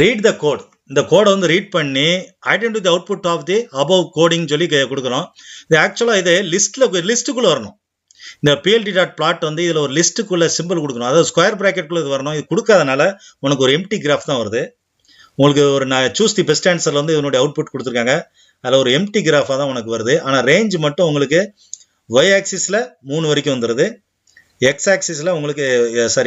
Read the code. இந்த கோடை வந்து ரீட் பண்ணி identify the output of the above coding சொல்லி கொடுக்குறோம். இது ஆக்சுவலாக இது லிஸ்ட்டுக்குள்ளே வரணும். இந்த PLT.plot வந்து இதில் ஒரு லிஸ்ட்டுக்குள்ளே சிம்பிள் கொடுக்கணும். அதாவது ஸ்கொயர் ப்ராக்கெட்டுக்குள்ளே இது வரணும். இது கொடுக்காதனால உனக்கு ஒரு எம்டி கிராஃப் தான் வருது. உங்களுக்கு ஒரு நான் சூஸ் தி பெஸ்ட் ஆன்சரில் வந்து இதனுடைய அவுட்புட் கொடுத்துருக்காங்க. அதில் ஒரு எம்டி கிராஃபாக தான் உனக்கு வருது. ஆனால் ரேஞ்ச் மட்டும் உங்களுக்கு ஒய் ஆக்சிஸில் 3 வரைக்கும் வந்துடுது. எக்ஸ் ஆக்சிஸில் உங்களுக்கு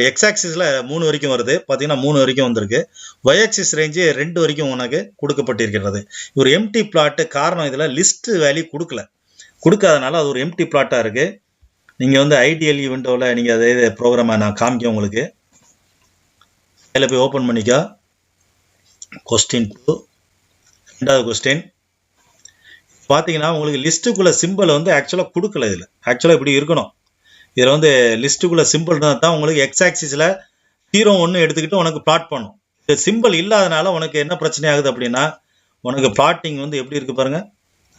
எக்ஸ் ஆக்சிஸில் 3 வரைக்கும் வருது. பார்த்தீங்கன்னா 3 வரைக்கும் வந்திருக்கு. ஒய் ஆக்சிஸ் ரேஞ்சு 2 வரைக்கும் உனக்கு கொடுக்கப்பட்டிருக்கிறது. ஒரு எம்டி பிளாட்டு. காரணம் இதில் லிஸ்ட் வேல்யூ கொடுக்காதனால அது ஒரு எம்டி பிளாட்டாக இருக்குது. நீங்கள் வந்து ஐடியல் விண்டோவில் நீங்கள் அதே ப்ரோக்ராமை நான் காமிக்க உங்களுக்கு. அதில் போய் ஓப்பன் பண்ணிக்கோ. கொஸ்டின் 2 2வது கொஸ்டின் பார்த்தீங்கன்னா உங்களுக்கு லிஸ்ட்டுக்குள்ளே சிம்பிள் வந்து ஆக்சுவலாக கொடுக்கல. இதில் ஆக்சுவலாக இப்படி இருக்கணும். இதில் வந்து லிஸ்ட்டுக்குள்ளே சிம்பிள் தான் உங்களுக்கு எக்ஸ் ஆக்சிஸில் 0, 1 எடுத்துக்கிட்டு உனக்கு பிளாட் பண்ணும். இது சிம்பிள் இல்லாதனால உனக்கு என்ன பிரச்சனை ஆகுது அப்படின்னா உனக்கு பிளாட்டிங் வந்து எப்படி இருக்குது பாருங்கள்.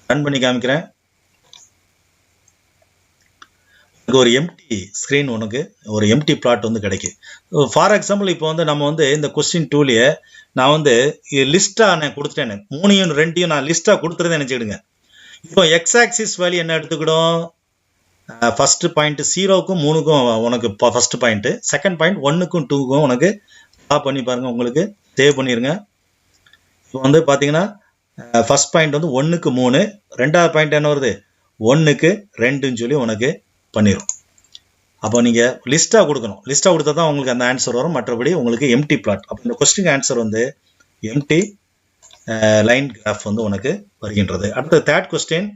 ரன் பண்ணி காமிக்கிறேன். ஒரு எம்டி ஸ்க்ரீன், உனக்கு ஒரு எம்டி பிளாட் வந்து கிடைக்கும். ஃபார் எக்ஸாம்பிள் இப்போ வந்து நம்ம வந்து இந்த கொஸ்டின் 2லேயே நான் வந்து லிஸ்ட்டாக நான் கொடுத்துட்டேன். 3யும் 2யும் நான் லிஸ்ட்டாக கொடுத்துருந்தேன் நினச்சிக்கிடுங்க. இப்போ எக்ஸ் ஆக்சிஸ் வேல்யூ என்ன எடுத்துக்கிடும்? ஃபர்ஸ்ட் பாயிண்ட் 0க்கும் 3க்கும் உனக்கு ஃபர்ஸ்ட் பாயிண்ட், செகண்ட் பாயிண்ட் 1க்கும் 2க்கும் உனக்கு பண்ணி பாருங்க. உங்களுக்கு சேவ் பண்ணிடுங்க. இப்போ வந்து பார்த்தீங்கன்னா ஃபர்ஸ்ட் பாயிண்ட் வந்து 1க்கு 3, 2வது பாயிண்ட் என்ன வருது 1க்கு 2ன்னு சொல்லி உனக்கு பண்ணிடும். அப்போ நீங்கள் லிஸ்ட்டாக கொடுக்கணும். லிஸ்ட்டாக கொடுத்தா தான் உங்களுக்கு அந்த ஆன்சர் வரும். மற்றபடி உங்களுக்கு எம்டி பிளாட். அப்போ இந்த கொஸ்டின் ஆன்சர் வந்து எம்டி லைன் கிராஃப் வந்து உனக்கு வருகின்றது. அடுத்த தேர்ட் கொஸ்டின்.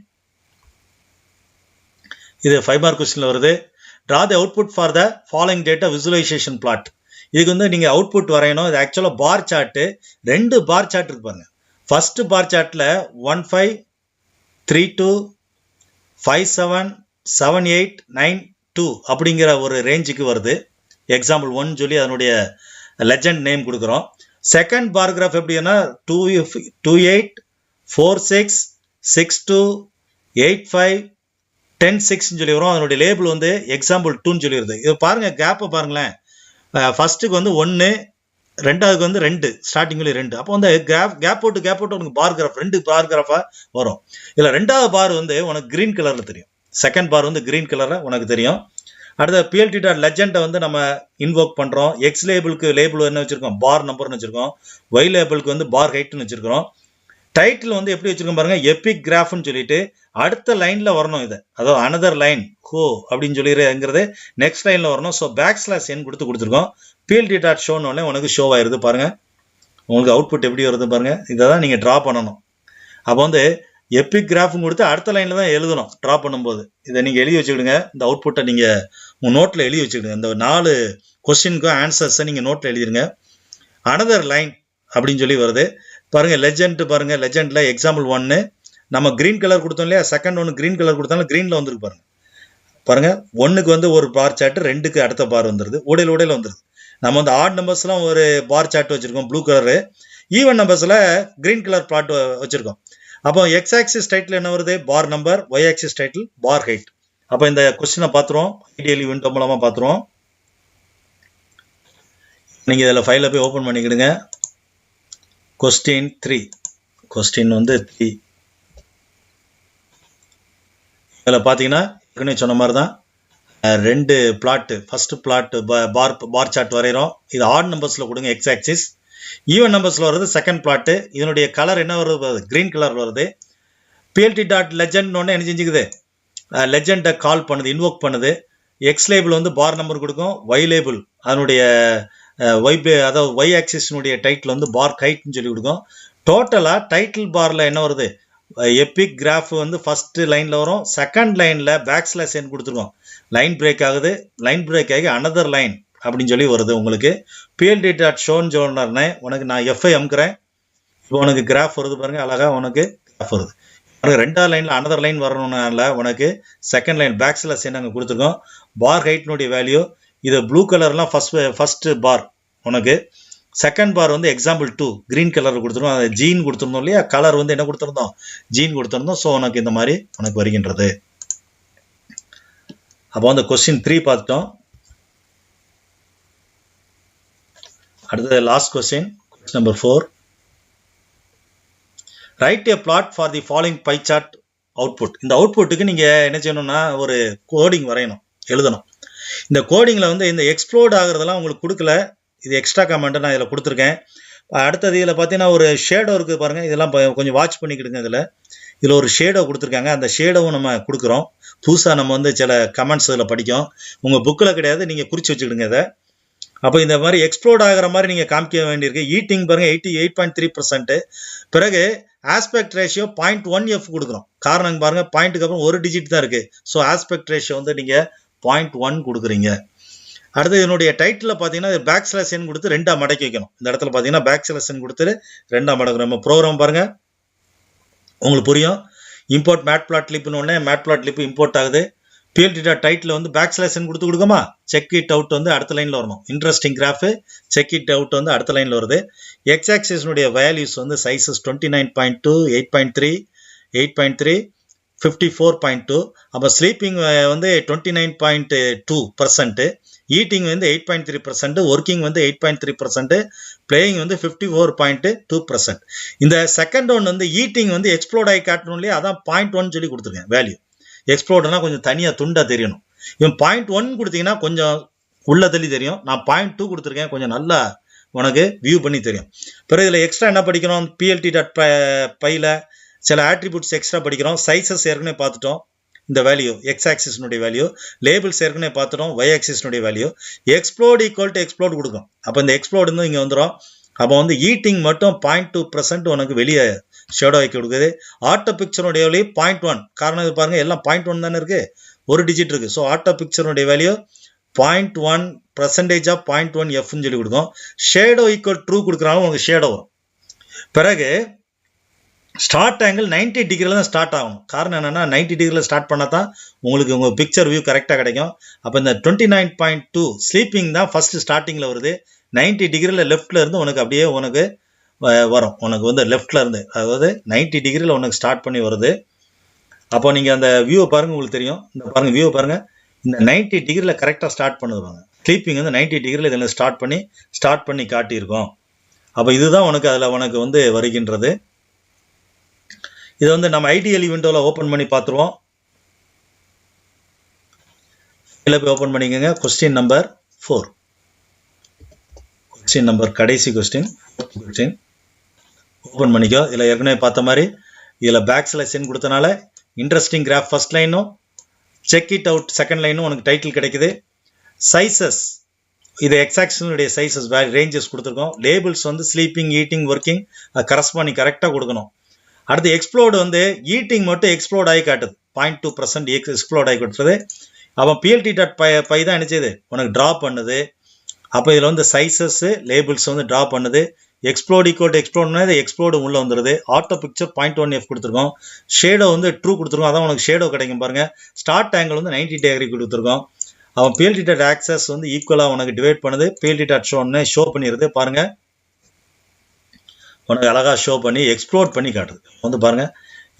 இது 5 மார்க் கொஸ்டின்ல வருது. Draw the output for the following data visualization plot. இதுக்கு வந்து நீங்க அவுட்புட் வரையணும். இது ஆக்சுவலா பார் சார்ட், 2 பார் சார்ட் இருக்கு பாருங்க. ஃபர்ஸ்ட் பார் சார்ட்ல 1532 577892 அப்படிங்கிற ஒரு ரேஞ்சுக்கு வருது. எக்ஸாம்பிள் 1 சொல்லி அதனுடைய லெஜெண்ட் நேம் கொடுக்குறோம். செகண்ட் பார் கிராஃப் எப்படின்னா 284626285106 சொல்லி வரும். அதனுடைய லேபிள் வந்து எக்ஸாம்பிள் 2 சொல்லிடுது. இது பாருங்க, கேப்பை பாருங்களேன். ஃபர்ஸ்ட்டுக்கு வந்து 1, ரெண்டாவதுக்கு வந்து 2, ஸ்டார்டிங்ல 2. அப்போ வந்து கேப் போட்டு உனக்கு பார் கிராஃப் 2 பார் கிராஃபா வரும். இல்லை ரெண்டாவது பார் வந்து உனக்கு கிரீன் கலர்ல தெரியும். செகண்ட் பார் வந்து கிரீன் கலர்ல உனக்கு தெரியும். அடுத்த PLT டாட் லெஜெண்டை வந்து நம்ம இன்வோக் பண்றோம். எக்ஸ் லேபிளுக்கு லேபிள் என்ன வச்சிருக்கோம், பார் நம்பர்னு வச்சிருக்கோம். ஒய் லேபிளுக்கு வந்து பார் ஹைட்னு வச்சிருக்கோம். டைட்டில் வந்து எப்படி வச்சிருக்கோம் பாருங்க, எபிக் கிராஃப்னு சொல்லிட்டு அடுத்த லைன்ல வரணும். இது அதாவது அனதர் லைன் ஹோ அப்படின்னு சொல்லிடுறது நெக்ஸ்ட் லைன்ல வரணும். ஸோ /n கொடுத்துருக்கோம். PLT டாட் ஷோன்னு உனக்கு ஷோ ஆயிருது பாருங்க. உங்களுக்கு அவுட்புட் எப்படி வருது பாருங்க. இதை தான் நீங்க டிரா பண்ணணும். அப்போ வந்து எபிக் கிராஃப்னு கொடுத்து அடுத்த லைன்ல தான் எழுதணும் டிரா பண்ணும்போது. இதை நீங்க எழுதி வச்சுக்கிடுங்க. இந்த அவுட்புட்டை நீங்க உங்க நோட்ல எழுதி வச்சுக்கிடுங்க. இந்த 4 கொஸ்டினுக்கும் ஆன்சர்ஸை நீங்க நோட்ல எழுதிருங்க. அனதர் லைன் அப்படின்னு சொல்லி வருது பாருங்க. லெஜெண்ட் பாருங்க, லெஜெண்ட்ல எக்ஸாம்பிள் 1 நம்ம கிரீன் கலர் கொடுத்தோம் இல்லையா, செகண்ட் 1 கிரீன் கலர் கொடுத்தாலும் கிரீன்ல வந்துருக்கு பாருங்க. பாருங்க 1க்கு வந்து ஒரு பார் சார்ட், 2க்கு அடுத்த பார் வந்துருது, உடையில வந்துருது. நம்ம வந்து ஆட் நம்பர்ஸ்லாம் ஒரு பார் சார்ட் வச்சிருக்கோம் ப்ளூ கலரு, ஈவன் நம்பர்ஸ்ல கிரீன் கலர் பிளாட் வச்சிருக்கோம். அப்போ எக்ஸ் ஆக்சிஸ் டைட்டில் என்ன வருது, bar number, Y axis title bar height. அப்போ இந்த கொஸ்டினை பார்த்துருவோம், ஐடியலி விண்டோ மூலமா பார்த்துருவோம். நீங்க இதில் ஃபைலை போய் ஓப்பன் பண்ணிக்கிடுங்க. கொஸ்டின் 3 வந்து 3. இதில் பார்த்தீங்கன்னா ஏற்கனவே சொன்ன மாதிரி தான் 2 plot. First plot bar chart வரைகிறோம். இது ஆட் நம்பர்ஸில் கொடுங்க எக்ஸ் ஆக்சிஸ். ஈவன் நம்பர்ஸில் வருது செகண்ட் பிளாட்டு. இதனுடைய கலர் என்ன வருது, கிரீன் கலர் வருது. PLT டாட் லெஜெண்ட் ஒன்று என்ன செஞ்சுக்குது, லெஜெண்டை கால் பண்ணுது, இன்வோக் பண்ணுது. எக்ஸ் லேபிள் வந்து பார் நம்பர் கொடுக்கும், ஒய் லேபிள் அதனுடைய அதாவது ஒய் ஆக்சிஸ்னுடைய டைட்டில் வந்து பார் ஹைட்னு சொல்லி கொடுக்கும். டோட்டலாக டைட்டில் பாரில் என்ன வருது, எபிக் கிராஃப் வந்து ஃபர்ஸ்ட் லைனில் வரும், செகண்ட் லைனில் /n கொடுத்துருக்கோம். லைன் பிரேக் ஆகுது, லைன் பிரேக் ஆகி அனதர் லைன் அப்படின்னு சொல்லி வருது உங்களுக்கு. PLT டாட் ஷோன்னு சொன்னே உனக்கு நான் FI அமுக்கிறேன். இப்போ உனக்கு கிராஃப் வருது பாருங்க, அழகா உனக்கு கிராஃப் வருது. உனக்கு ரெண்டாவது லைன்ல அனதர் லைன் வரணும்னால உனக்கு செகண்ட் லைன் /n அங்கே கொடுத்துருக்கோம். பார் ஹைட்னுடைய வேல்யூ இது ப்ளூ கலர்லாம் ஃபர்ஸ்ட் பார் உனக்கு. செகண்ட் பார் வந்து எக்ஸாம்பிள் 2 கிரீன் கலர் கொடுத்துருந்தோம். அதை ஜீன் கொடுத்துருந்தோம் இல்லையா, கலர் வந்து என்ன கொடுத்துருந்தோம், ஜீன் கொடுத்துருந்தோம். ஸோ உனக்கு இந்த மாதிரி உனக்கு வருகின்றது. அப்போ அந்த கொஸ்டின் 3 பார்த்துட்டோம். அடுத்தது last question number 4. Write a plot for the following pie chart output. இந்த அவுட்புட்டுக்கு நீங்க என்ன செய்யணும்னா ஒரு கோடிங் வரையணும், எழுதணும். இந்த கோடிங்ல வந்து இந்த எக்ஸ்ப்ளோர்ட் ஆகுறதெல்லாம் உங்களுக்கு கொடுக்கல, இது எக்ஸ்ட்ரா கமெண்ட் நான் இதில் கொடுத்துருக்கேன். அடுத்தது இதில் பார்த்தீங்கன்னா ஒரு ஷேடோ இருக்குது பாருங்க, இதெல்லாம் கொஞ்சம் வாட்ச் பண்ணிக்கிடுங்க. இதில் ஒரு ஷேடோ கொடுத்துருக்காங்க, அந்த ஷேடோவும் நம்ம கொடுக்குறோம். புதுசாக நம்ம வந்து சில கமெண்ட்ஸ் இதில் படிக்கும், உங்கள் புக்கில் கிடையாது, நீங்கள் குறித்து வச்சுக்கிடுங்க இதை. அப்போ இந்த மாதிரி எக்ஸ்ப்ளோர்ட் ஆகிற மாதிரி நீங்கள் காமிக்க வேண்டியிருக்கு. ஈட்டிங் பாருங்க 88.3%. பிறகு ஆஸ்பெக்ட் ரேஷியோ 0.1f கொடுக்குறோம். காரணம் பாருங்க, பாயிண்ட்டுக்கு அப்புறம் ஒரு டிஜிட் தான் இருக்கு. ஸோ ஆஸ்பெக்ட் ரேஷியோ வந்து நீங்கள் 0.1 கொடுக்குறீங்க. அடுத்து இதனுடைய டைட்டில் பார்த்தீங்கன்னா /n கொடுத்து 2ஆ மடக்கி வைக்கணும். இந்த இடத்துல பார்த்தீங்கன்னா /n கொடுத்து 2ஆ மடக்கணும். நம்ம ப்ரோக்ராம் பாருங்க, உங்களுக்கு புரியும். இம்போர்ட் மேட்ப்ளாட்லிப்னு ஒன்று மேட்ப்ளாட்லிப் இம்போர்ட் ஆகுது. PLT டாட் டைட்டில் வந்து /n கொடுத்து கொடுக்குமா, செக் இட் அவுட் வந்து அடுத்த லைனில் வரணும். Interesting graph check it out வந்து அடுத்த லைனில் வருது. எக்ஸ் ஆக்சிஸ்னுடைய வேல்யூஸ் வந்து சைஸஸ் 29.2 8.3 8.3 54.2. அப்போ ஸ்லீப்பிங் வந்து 29.2%, ஈட்டிங் வந்து 8.3%, ஒர்க்கிங் வந்து 8.3%, பிளேயிங் வந்து 54.2%. இந்த செகண்ட் ஒன் வந்து ஈட்டிங் வந்து எக்ஸ்ப்ளோர்ட் ஆகி காட்டணும் இல்லையா, அதான் 0.1 சொல்லி கொடுத்துருக்கேன் வேல்யூ. எக்ஸ்ப்ளோர்ட்னா கொஞ்சம் தனியாக துண்டா தெரியணும். இவன் 0.1 கொடுத்தீங்கன்னா கொஞ்சம் உள்ள தள்ளி தெரியும். நான் 0.2 கொடுத்துருக்கேன், கொஞ்சம் நல்லா உனக்கு வியூ பண்ணி தெரியும். பிறகு இதில் எக்ஸ்ட்ரா என்ன படிக்கணும், PLT டாட் பையில் சில ஆட்ரிபியூட்ஸ் எக்ஸ்ட்ரா படிக்கிறோம். சைஸஸ் ஏற்கனவே பார்த்துட்டோம், இந்த வேல்யூ எக்ஸ் ஆக்சிஸ்னுடைய வேல்யூ. லேபிள்ஸ் ஏற்கனவே பார்த்துட்டோம், ஒய் ஆக்சிஸ்னுடைய value. Explode equal to explode கொடுக்கும். அப்போ இந்த எக்ஸ்ப்ளோர்ட் வந்து இங்கே வந்துடும். அப்போ வந்து ஈட்டிங் மட்டும் 0.2% உனக்கு வெளியே ஷேடோ ஆக்கி கொடுக்குது. ஆட்டோ பிக்சருடைய வேல்யூ 0.1. காரணம் இது பாருங்க, எல்லாம் 0.1 தானே இருக்கு. ஒரு டிஜிட் இருக்குது. ஸோ ஆட்டோ பிக்சருடைய வேல்யூ 0.1% ஆஃப் 0.1Fன்னு சொல்லி கொடுக்கும். ஷேடோ ஈக்குவல் ட்ரூ கொடுக்குறாலும் உங்களுக்கு ஷேடோ வரும். பிறகு ஸ்டார்ட் ஆங்கிள் 90 டிகிரியில் தான் ஸ்டார்ட் ஆகும். காரணம் என்னென்னா 90 டிகிரியில் ஸ்டார்ட் பண்ணால் தான் உங்களுக்கு உங்கள் பிக்சர் வியூ கரெக்டாக கிடைக்கும். அப்போ இந்த 29.2 ஸ்லீப்பிங் தான் ஃபஸ்ட்டு ஸ்டார்டிங்கில் வருது. 90 டிகிரியில் லெஃப்டில் இருந்து உனக்கு அப்படியே உனக்கு வரும். உனக்கு வந்து லெஃப்டில் இருந்து, அதாவது 90 டிகிரியில் உனக்கு ஸ்டார்ட் பண்ணி வருது. அப்போ நீங்கள் அந்த வியூவை பாருங்கள், உங்களுக்கு தெரியும். இந்த பாருங்கள், வியூவை பாருங்கள். இந்த 90 டிகிரியில் கரெக்டாக ஸ்டார்ட் பண்ணுவாங்க. ஸ்லீப்பிங் வந்து 90 டிகிரியில் இதில் ஸ்டார்ட் பண்ணி காட்டியிருக்கோம். அப்போ இதுதான் உனக்கு அதில் உனக்கு வந்து வருகின்றது. இதை வந்து நம்ம ஐடிஎல்இ விண்டோவில் ஓப்பன் பண்ணி பார்த்துருவோம். இதில் போய் ஓப்பன் பண்ணிக்கோங்க. Question number 4. கொஸ்டின் நம்பர் கடைசி கொஸ்டின் ஓப்பன் பண்ணிக்கோ. இதில் ஏற்கனவே பார்த்த மாதிரி இதில் பேக் செலக்ஷன் கொடுத்தனால இன்ட்ரெஸ்டிங் கிராஃப் ஃபர்ஸ்ட் லைனும், செக் இட் அவுட் செகண்ட் லைனும் உனக்கு டைட்டில் கிடைக்குது. சைஸஸ், இது எக்ஸாக்ஷனுடைய சைஸஸ் ரேஞ்சஸ் கொடுத்துருக்கோம். லேபிள்ஸ் வந்து ஸ்லீப்பிங், ஈட்டிங், ஒர்க்கிங் கரஸ்பாண்டிங் கரெக்டாக கொடுக்கணும். அடுத்து எக்ஸ்ப்ளோர்டு வந்து ஈட்டிங் மட்டும் எக்ஸ்ப்ளோர்ட் ஆகி காட்டுது. 0.2% எக்ஸ்ப்ளோர்ட் ஆகி காட்டுறது. அப்போ PLT.py தான் நினைச்சது உனக்கு ட்ரா பண்ணுது. அப்போ இதில் வந்து சைஸஸ் லேபிள்ஸ் வந்து ட்ரா பண்ணுது. எக்ஸ்ப்ளோர்ட் ஈக்குவல் எக்ஸ்ப்ளோர்ட்னா இது எக்ஸ்ப்ளோர்டு உள்ளே வந்துடுது. ஆட்டோ பிக்சர் 0.1F கொடுத்துருக்கோம். ஷேடோ வந்து ட்ரூ கொடுத்துருக்கோம். அதான் உனக்கு ஷேடோ கிடைக்கும் பாருங்கள். ஸ்டார்ட் ஆங்கிள் வந்து 90 டிகிரி கொடுத்துருக்கோம். அவன் PLT.access வந்து ஈக்குவலாக உனக்கு டிவைட் பண்ணுது. PLT.showன்னு ஷோ பண்ணிடுது. பாருங்கள், உனக்கு அழகாக ஷோ பண்ணி எக்ஸ்ப்ளோர்ட் பண்ணி காட்டுது. வந்து பாருங்கள்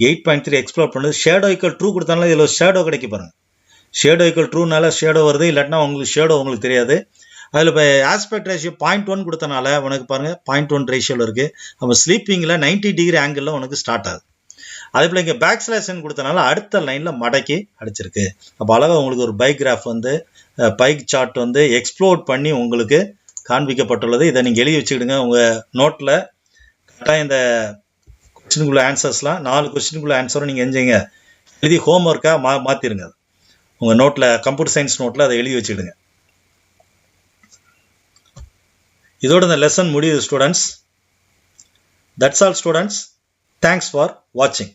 8.3 எக்ஸ்ப்ளோர் பண்ணுது. ஷேடோ ஈக்குவல் ட்ரூ கொடுத்தாலும் இதில் ஷேடோ கிடைக்கும் பாருங்கள். ஷேடோ ஈக்குவல் ட்ரூனால ஷேடோ வருது, இல்லாட்டினா உங்களுக்கு ஷேடோ உங்களுக்கு தெரியாது. அதில் இப்போ ஆஸ்பெக்ட் ரேஷியோ 0.1 கொடுத்தனால உனக்கு பாருங்கள் 0.1 ரேஷியோவில் இருக்குது. அப்போ ஸ்லீப்பிங்கில் 90 டிகிரி ஆங்கிளில் உனக்கு ஸ்டார்ட் ஆகுது. அதே போல் இங்கே பேக் ஸ்லாஷன் கொடுத்தனால அடுத்த லைனில் மடக்கி அடிச்சிருக்கு. அப்போ அழகாக உங்களுக்கு ஒரு பைக்ராஃப் வந்து பைக் சார்ட் வந்து எக்ஸ்ப்ளோர்ட் பண்ணி உங்களுக்கு காண்பிக்கப்பட்டுள்ளது. இதை நீங்கள் எழுதி வச்சுக்கிடுங்க உங்கள் நோட்டில். கரெக்டாக இந்த கொஸ்டினுக்குள்ள ஆன்சர்ஸ்லாம் 4 கொஸ்டினுக்குள்ள ஆன்சரும் நீங்கள் எஞ்சிங்க எழுதி ஹோம் ஒர்க்காக மாற்றிடுங்க. உங்கள் நோட்டில், கம்ப்யூட்டர் சயின்ஸ் நோட்டில் அதை எழுதி வச்சுக்கிடுங்க. இதோட இந்த லெசன் முடியுது students. That's all students. Thanks for வாட்சிங்.